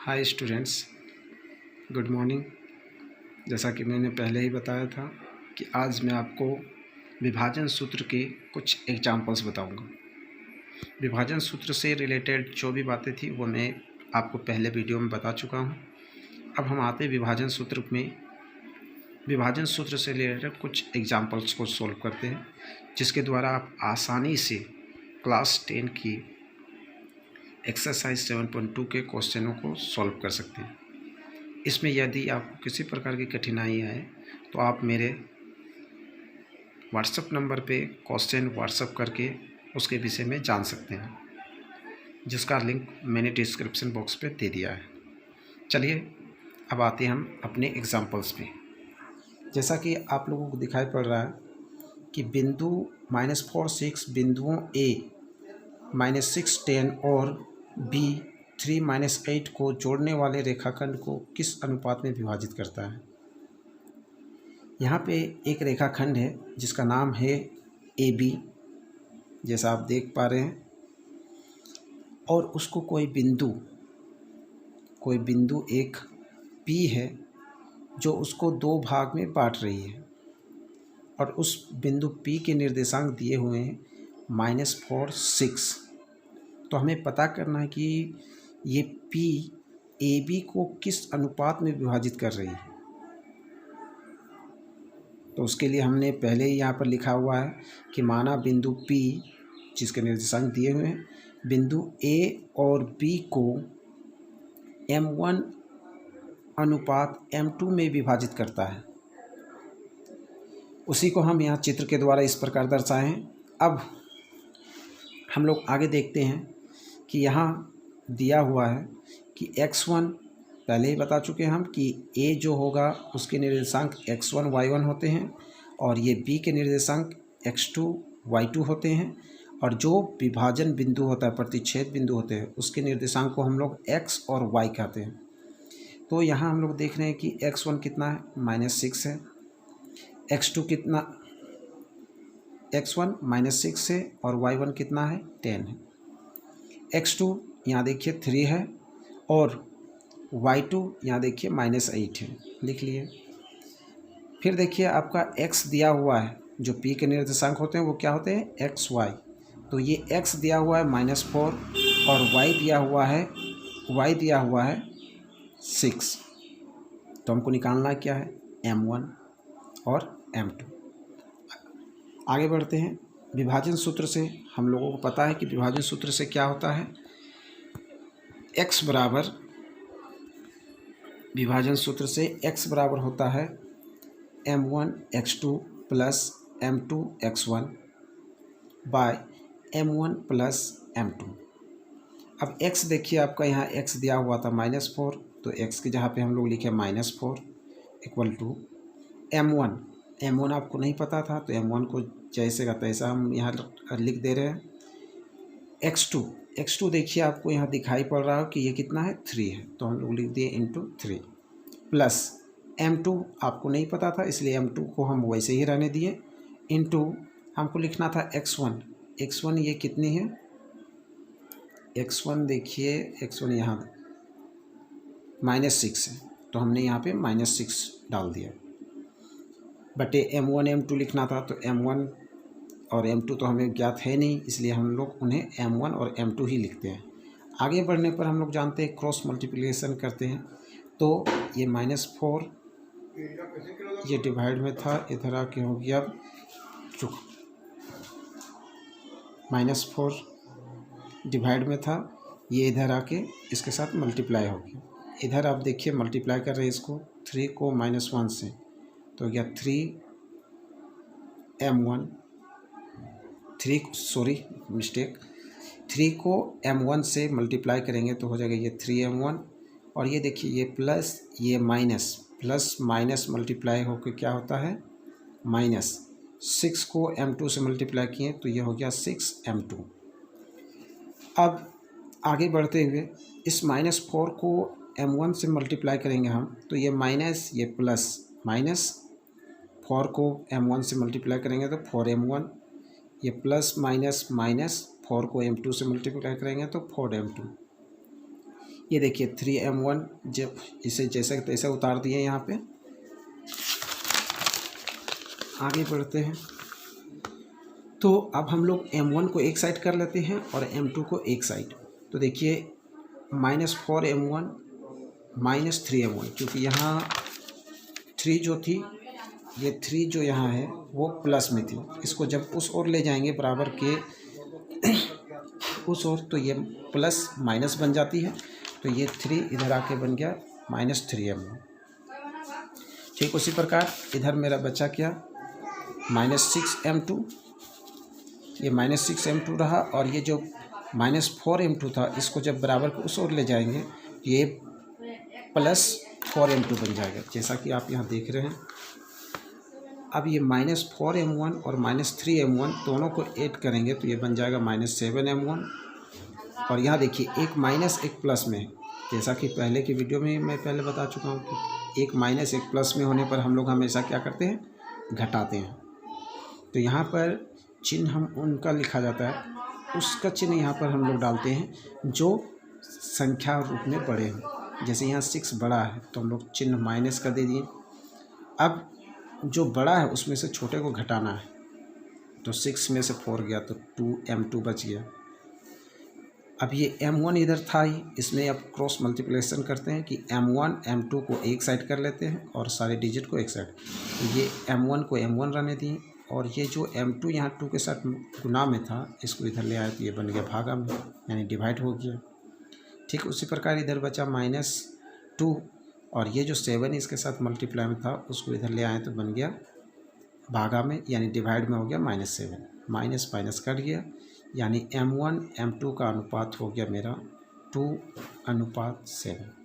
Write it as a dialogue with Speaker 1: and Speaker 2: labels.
Speaker 1: Hi students, good morning. जैसा कि मैंने पहले ही बताया था कि आज मैं आपको विभाजन सूत्र के कुछ एग्जाम्पल्स बताऊंगा। विभाजन सूत्र से रिलेटेड जो भी बातें थी वो मैं आपको पहले वीडियो में बता चुका हूं। अब हम आते विभाजन सूत्र में। विभाजन सूत्र से रिलेटेड कुछ एग्जाम्पल्स को सॉल्व करते हैं, जिसके द्वारा आप आसानी से क्लास 10 की एक्सरसाइज 7.2 के क्वेश्चनों को सॉल्व कर सकते हैं। इसमें यदि आपको किसी प्रकार की कठिनाई आए तो आप मेरे व्हाट्सएप नंबर पे क्वेश्चन व्हाट्सएप करके उसके विषय में जान सकते हैं, जिसका लिंक मैंने डिस्क्रिप्शन बॉक्स पे दे दिया है। चलिए अब आते हैं हम अपने एग्जाम्पल्स पे। जैसा कि आप लोगों को दिखाई पड़ रहा है कि बिंदु -4 6 बिंदुओं A -6 10 और B 3 - 8 को जोड़ने वाले रेखाखंड को किस अनुपात में विभाजित करता है। यहाँ पे एक रेखाखंड है जिसका नाम है AB, जैसा आप देख पा रहे हैं, और उसको कोई बिंदु एक P है जो उसको दो भाग में बांट रही है, और उस बिंदु P के निर्देशांक दिए हुए हैं -4 6। तो हमें पता करना है कि ये P AB को किस अनुपात में विभाजित कर रही है। तो उसके लिए हमने पहले ही यहाँ पर लिखा हुआ है कि माना बिंदु P जिसके निर्देशांक दिए हुए हैं, बिंदु A और B को M1 अनुपात M2 में विभाजित करता है। उसी को हम यहाँ चित्र के द्वारा इस प्रकार दर्शाएं। अब हम लोग आगे देखते हैं कि यहाँ दिया हुआ है कि x1, पहले ही बता चुके हैं हम कि a जो होगा उसके निर्देशांक x1 y1 होते हैं, और ये b के निर्देशांक x2 y2 होते हैं, और जो विभाजन बिंदु होता है, प्रतिच्छेद बिंदु होते हैं, उसके निर्देशांक को हम लोग x और y कहते हैं। तो यहाँ हम लोग देख रहे हैं कि x1 कितना है, -6 है, x2 कितना, x1 -6 है, और y1 कितना है, 10 है। x2 यहाँ देखिए 3 है, और y2 यहाँ देखिए -8 है, लिख लिए। फिर देखिए आपका x दिया हुआ है, जो p के निर्देशांक होते हैं वो क्या होते हैं, x y। तो ये x दिया हुआ है -4, और y दिया हुआ है 6। तो हमको निकालना क्या है, m1 और m2। आगे बढ़ते हैं। विभाजन सूत्र से हम लोगों को पता है कि विभाजन सूत्र से क्या होता है, x बराबर, विभाजन सूत्र से x बराबर होता है m1 x2 plus m2 x1 bye m1 plus m2। अब x देखिए आपका यहाँ x दिया हुआ था -4, तो x की जगह पे हम लोग लिखे -4 इक्वल टू m1 आपको नहीं पता था तो m1 को जैसे का तैसा हम यहाँ लिख दे रहे हैं। x2 देखिए आपको यहाँ दिखाई पड़ रहा है कि ये कितना है, 3 है, तो हम लोग लिख दिए इंटू 3, प्लस m2 आपको नहीं पता था इसलिए m2 को हम वैसे ही रहने दिए, इंटू हमको लिखना था x1 ये कितनी है, x1 देखिए, x1 यहाँ -6 है, तो हमने यहाँ पे -6 डाल दिया, बटे m1 m2 लिखना था, तो m1 और m2 तो हमें ज्ञात है नहीं, इसलिए हम लोग उन्हें m1 और m2 ही लिखते हैं। आगे बढ़ने पर हम लोग जानते हैं क्रॉस मल्टीप्लिकेशन करते हैं, तो ये -4 ये डिवाइड में था, इधर आके हो गया चुक, -4 डिवाइड में था, ये इधर आके इसके साथ मल्टीप्लाई हो गया। इधर आप देखिए मल्टीप्लाई कर रहे हैं इसको, 3 को -1 से, तो हो गया 3 को m1 से मल्टीप्लाई करेंगे तो हो जाएगा ये 3m1, और ये देखिए ये प्लस ये प्लस माइनस मल्टीप्लाई होकर क्या होता है, -6 को m2 से मल्टीप्लाई किए तो ये हो गया 6m2। अब आगे बढ़ते हुए इस -4 को m1 से मल्टीप्लाई करेंगे हम, तो ये माइनस ये प्लस, -4 को m1 से मल्टीप्लाई करेंगे तो 4m1, ये प्लस माइनस 4 को m2 से मल्टीप्लाई करेंगे तो 4m2। ये देखिए 3m1 जब इसे जैसे तैसे उतार दिए यहाँ पे। आगे बढ़ते हैं। तो अब हम लोग m1 को एक साइड कर लेते हैं और m2 को एक साइड। तो देखिए -4m1 -3m1, क्योंकि यहाँ 3 जो थी, ये 3 जो यहाँ है वो प्लस में थी। इसको जब उस ओर ले जाएंगे बराबर के उस ओर, तो ये प्लस माइनस बन जाती है। तो ये 3 इधर आके बन गया -3m1। ठीक उसी प्रकार इधर मेरा बचा क्या, -6m2। ये -6m2 रहा, और ये जो -4m2 था, इसको जब बराबर को उस ओर ले जाएंगे ये +4m2 बन जाएगा, जैसा कि आप यहाँ देख रहे हैं। अब ये -4m1 और -3m1 दोनों को ऐड करेंगे तो ये बन जाएगा -7m1। और यहाँ देखिए एक माइनस एक प्लस में, जैसा कि पहले की वीडियो में मैं पहले बता चुका हूँ कि एक माइनस एक प्लस में होने पर हम लोग हमेशा क्या करते हैं, घटाते हैं। तो यहाँ पर चिन्ह हम उनका लिखा जाता है, उसका चिन्ह यहाँ पर हम लोग डालते हैं जो संख्या रूप में बड़े हैं। जैसे यहाँ 6 बड़ा है तो हम लोग चिन्ह माइनस का दे दिए। अब जो बड़ा है उसमें से छोटे को घटाना है, तो 6 में से 4 गया तो 2m2 बच गया। अब ये m1 इधर था ही, इसमें अब क्रॉस मल्टीप्लिकेशन करते हैं कि m1 m2 को एक साइड कर लेते हैं और सारे डिजिट को एक साइड। तो ये m1 को m1 रहने दिए, और ये जो m2 यहाँ 2 के साथ गुना में था, इसको इधर ले आए तो ये बन गया भागा में, यानी डिवाइड हो गया। ठीक उसी प्रकार इधर बचा -2, और ये जो 7 इसके साथ मल्टीप्लाई में था उसको इधर ले आए तो बन गया भागा में, यानी डिवाइड में हो गया -7। माइनस माइनस कट गया, यानी m1 m2 का अनुपात हो गया मेरा 2:7।